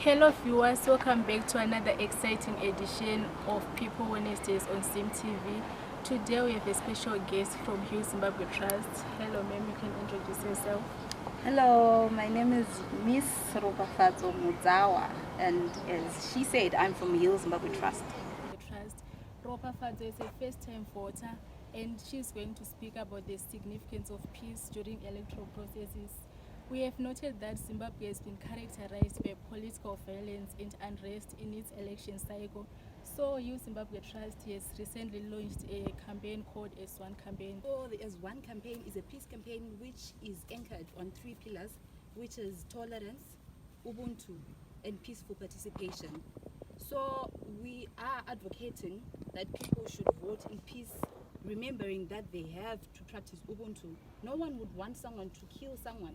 Hello viewers, welcome back to another exciting edition of People Wednesdays on Sim TV. Today we have a special guest from Heal Zimbabwe Trust. Hello ma'am, you can introduce yourself. Hello, my name is Miss Robafadzo Muzawa, and as she said, I'm from Heal Zimbabwe Trust. Robafadzo is a first-time voter and she's going to speak about the significance of peace during electoral processes. We have noted that Zimbabwe has been characterized by political violence and unrest in its election cycle. So Heal Zimbabwe Trust has recently launched a campaign called S1 campaign. So the S1 campaign is a peace campaign which is anchored on three pillars, which is tolerance, Ubuntu, and peaceful participation. So we are advocating that people should vote in peace, remembering that they have to practice Ubuntu. No one would want someone to kill someone.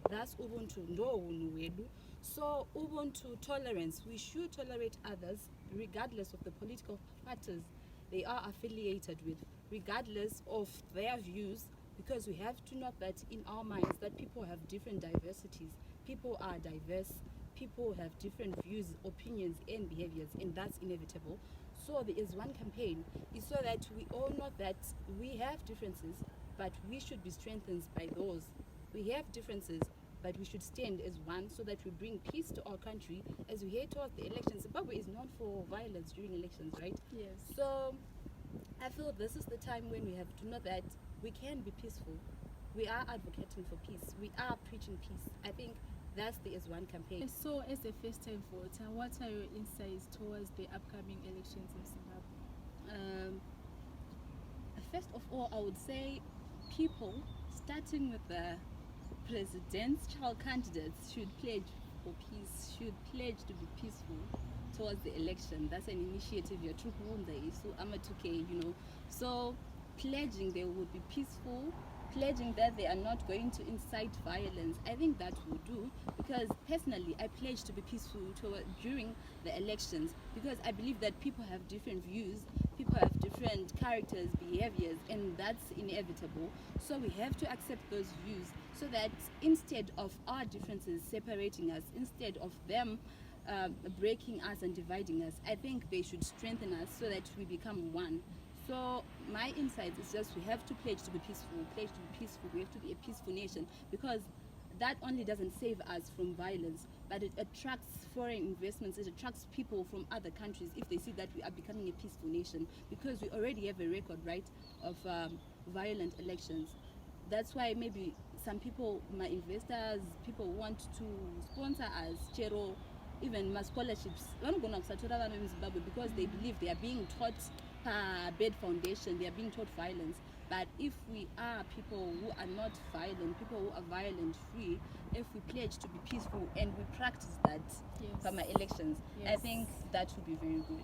That's Ubuntu, ndo unhu hwedu. So Ubuntu, tolerance, we should tolerate others regardless of the political parties they are affiliated with, regardless of their views, because we have to know that in our minds that people have different diversities. People are diverse, people have different views, opinions and behaviors, and that's inevitable. So there is one campaign is so that we all know that we have differences, but we should be strengthened by those. We have differences, but we should stand as one so that we bring peace to our country as we head towards the elections. Zimbabwe is known for violence during elections, right? Yes. So I feel this is the time when we have to know that we can be peaceful. We are advocating for peace. We are preaching peace. I think that's the S1 campaign. So as a first-time voter, what are your insights towards the upcoming elections in Zimbabwe? First of all, I would say people, starting with the presidential candidates, should pledge for peace, should pledge to be peaceful towards the election. That's an initiative you're so pledging they would be peaceful, pledging that they are not going to incite violence. I think that will do, because personally I pledge to be peaceful during the elections, because I believe that people have different views, people have different characters, behaviors, and that's inevitable. So we have to accept those views so that instead of our differences separating us, instead of them breaking us and dividing us, I think they should strengthen us so that we become one. So my insight is just we have to pledge to be peaceful, we have to be a peaceful nation, because that only doesn't save us from violence, but it attracts foreign investments, it attracts people from other countries if they see that we are becoming a peaceful nation, because we already have a record, right, of violent elections. That's why maybe some people, my investors, people want to sponsor us, Chero, even my scholarships, because they believe they are being taught bad foundation, they are being taught violence. But if we are people who are not violent, people who are violent free, if we pledge to be peaceful and we practice that Yes. for my elections, Yes. I think that would be very good.